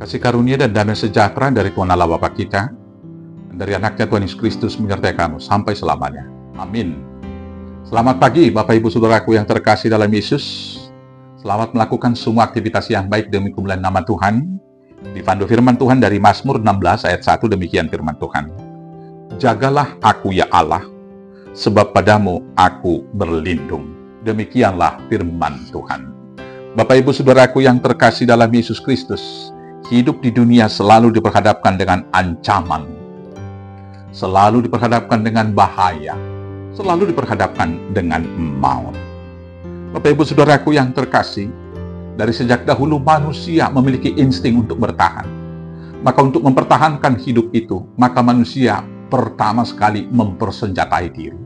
Kasih karunia dan damai sejahtera dari Tuhan Allah Bapa kita, dan dari anaknya Tuhan Yesus Kristus menyertai kamu sampai selamanya. Amin. Selamat pagi Bapak Ibu Saudaraku yang terkasih dalam Yesus. Selamat melakukan semua aktivitas yang baik demi kemuliaan nama Tuhan. Dipandu firman Tuhan dari Mazmur 16 ayat 1, demikian firman Tuhan. Jagalah aku ya Allah, sebab padamu aku berlindung. Demikianlah firman Tuhan. Bapak Ibu Saudaraku yang terkasih dalam Yesus Kristus, hidup di dunia selalu diperhadapkan dengan ancaman, selalu diperhadapkan dengan bahaya, selalu diperhadapkan dengan maut. Bapak Ibu Saudaraku yang terkasih, dari sejak dahulu manusia memiliki insting untuk bertahan. Maka untuk mempertahankan hidup itu, maka manusia pertama sekali mempersenjatai diri.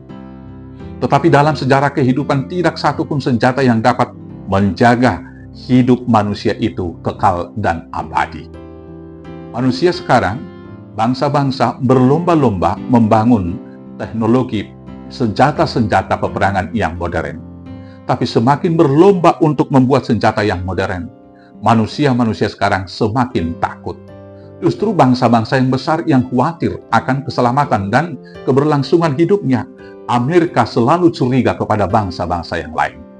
Tetapi dalam sejarah kehidupan tidak satu pun senjata yang dapat menjaga hidup manusia itu kekal dan abadi. Manusia sekarang, bangsa-bangsa berlomba-lomba membangun teknologi senjata-senjata peperangan yang modern. Tapi semakin berlomba untuk membuat senjata yang modern, manusia-manusia sekarang semakin takut. Justru bangsa-bangsa yang besar yang khawatir akan keselamatan dan keberlangsungan hidupnya, Amerika selalu curiga kepada bangsa-bangsa yang lain.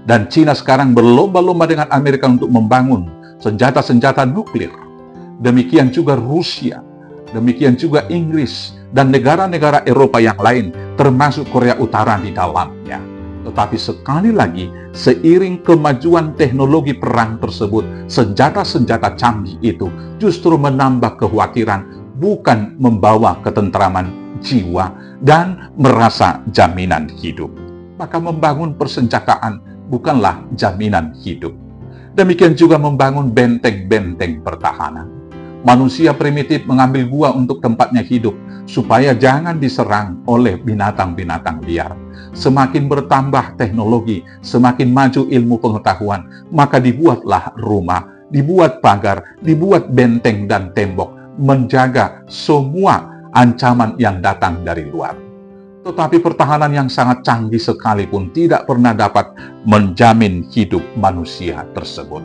Dan Cina sekarang berlomba-lomba dengan Amerika untuk membangun senjata-senjata nuklir. Demikian juga Rusia, demikian juga Inggris, dan negara-negara Eropa yang lain, termasuk Korea Utara di dalamnya. Tetapi sekali lagi, seiring kemajuan teknologi perang tersebut, senjata-senjata canggih itu justru menambah kekhawatiran, bukan membawa ketentraman jiwa dan merasa jaminan hidup. Maka membangun persenjataan bukanlah jaminan hidup. Demikian juga membangun benteng-benteng pertahanan. Manusia primitif mengambil gua untuk tempatnya hidup, supaya jangan diserang oleh binatang-binatang liar. Semakin bertambah teknologi, semakin maju ilmu pengetahuan, maka dibuatlah rumah, dibuat pagar, dibuat benteng dan tembok, menjaga semua ancaman yang datang dari luar. Tetapi pertahanan yang sangat canggih sekalipun tidak pernah dapat menjamin hidup manusia tersebut.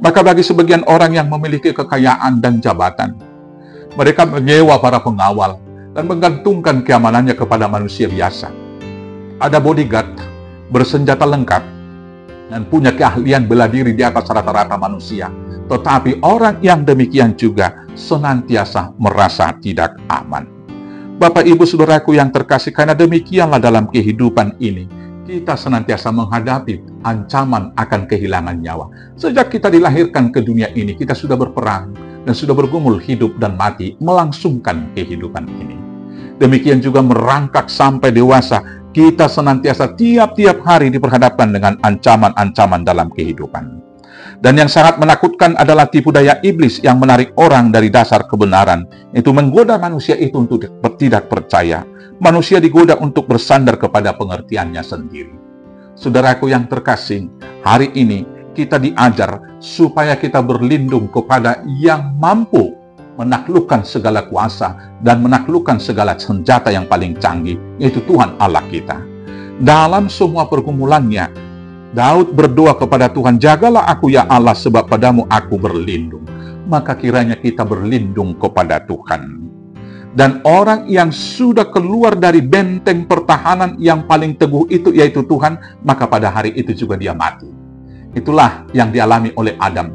Maka bagi sebagian orang yang memiliki kekayaan dan jabatan, mereka menyewa para pengawal dan menggantungkan keamanannya kepada manusia biasa. Ada bodyguard bersenjata lengkap dan punya keahlian bela diri di atas rata-rata manusia. Tetapi orang yang demikian juga senantiasa merasa tidak aman. Bapak Ibu Saudaraku yang terkasih, karena demikianlah dalam kehidupan ini, kita senantiasa menghadapi ancaman akan kehilangan nyawa. Sejak kita dilahirkan ke dunia ini, kita sudah berperang dan sudah bergumul hidup dan mati melangsungkan kehidupan ini. Demikian juga merangkak sampai dewasa, kita senantiasa tiap-tiap hari diperhadapkan dengan ancaman-ancaman dalam kehidupan. Dan yang sangat menakutkan adalah tipu daya iblis yang menarik orang dari dasar kebenaran. Itu menggoda manusia itu untuk tidak percaya. Manusia digoda untuk bersandar kepada pengertiannya sendiri. Saudaraku yang terkasih, hari ini kita diajar supaya kita berlindung kepada yang mampu menaklukkan segala kuasa dan menaklukkan segala senjata yang paling canggih, yaitu Tuhan Allah kita. Dalam semua pergumulannya, Daud berdoa kepada Tuhan, jagalah aku ya Allah, sebab padamu aku berlindung. Maka kiranya kita berlindung kepada Tuhan. Dan orang yang sudah keluar dari benteng pertahanan yang paling teguh itu, yaitu Tuhan, maka pada hari itu juga dia mati. Itulah yang dialami oleh Adam.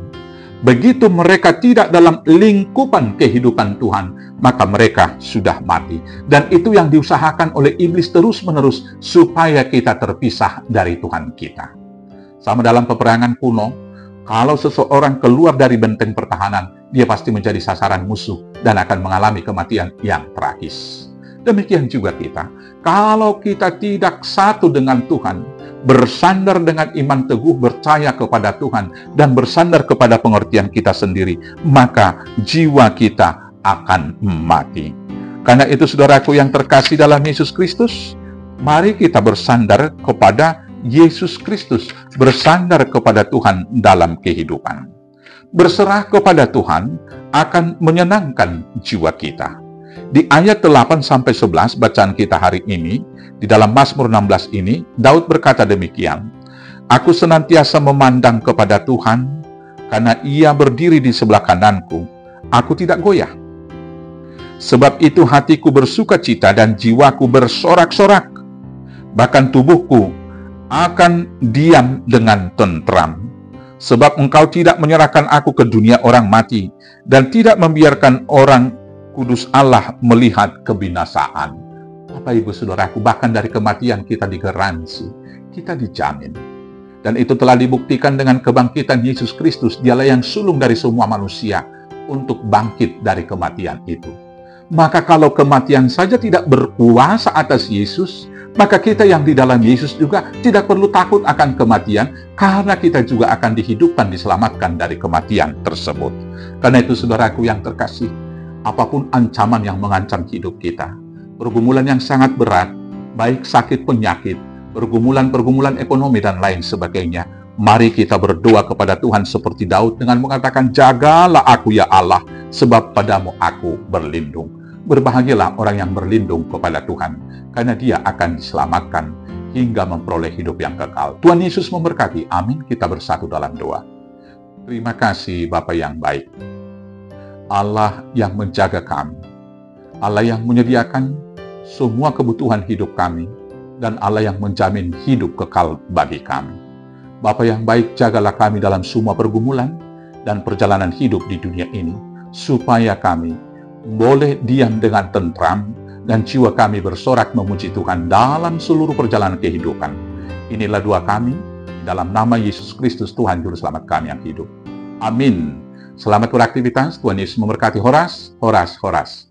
Begitu mereka tidak dalam lingkupan kehidupan Tuhan, maka mereka sudah mati. Dan itu yang diusahakan oleh iblis terus-menerus, supaya kita terpisah dari Tuhan kita. Sama dalam peperangan kuno, kalau seseorang keluar dari benteng pertahanan, dia pasti menjadi sasaran musuh dan akan mengalami kematian yang tragis. Demikian juga kita. Kalau kita tidak satu dengan Tuhan, bersandar dengan iman teguh, percaya kepada Tuhan, dan bersandar kepada pengertian kita sendiri, maka jiwa kita akan mati. Karena itu, saudaraku yang terkasih dalam Yesus Kristus, mari kita bersandar kepada Yesus Kristus, bersandar kepada Tuhan dalam kehidupan. Berserah kepada Tuhan akan menyenangkan jiwa kita. Di ayat 8-11 bacaan kita hari ini, di dalam Mazmur 16 ini, Daud berkata demikian, Aku senantiasa memandang kepada Tuhan, karena Ia berdiri di sebelah kananku, aku tidak goyah. Sebab itu hatiku bersuka cita dan jiwaku bersorak-sorak. Bahkan tubuhku akan diam dengan tentram. Sebab Engkau tidak menyerahkan aku ke dunia orang mati, dan tidak membiarkan orang kudus Allah melihat kebinasaan. Bapak Ibu Saudaraku, bahkan dari kematian kita digaransi, kita dijamin. Dan itu telah dibuktikan dengan kebangkitan Yesus Kristus. Dialah yang sulung dari semua manusia untuk bangkit dari kematian itu. Maka kalau kematian saja tidak berkuasa atas Yesus, maka kita yang di dalam Yesus juga tidak perlu takut akan kematian, karena kita juga akan dihidupkan, diselamatkan dari kematian tersebut. Karena itu saudaraku yang terkasih, apapun ancaman yang mengancam hidup kita, pergumulan yang sangat berat, baik sakit penyakit, pergumulan ekonomi dan lain sebagainya, mari kita berdoa kepada Tuhan seperti Daud dengan mengatakan, jagalah aku ya Allah, sebab padamu aku berlindung. Berbahagialah orang yang berlindung kepada Tuhan, karena dia akan diselamatkan hingga memperoleh hidup yang kekal. Tuhan Yesus memberkati. Amin. Kita bersatu dalam doa. Terima kasih Bapa yang baik, Allah yang menjaga kami, Allah yang menyediakan semua kebutuhan hidup kami, dan Allah yang menjamin hidup kekal bagi kami. Bapa yang baik, jagalah kami dalam semua pergumulan dan perjalanan hidup di dunia ini, supaya kami boleh diam dengan tentram dan jiwa kami bersorak memuji Tuhan dalam seluruh perjalanan kehidupan. Inilah doa kami dalam nama Yesus Kristus, Tuhan Juru Selamat kami yang hidup. Amin. Selamat beraktivitas. Tuhan Yesus memberkati. Horas, horas, horas.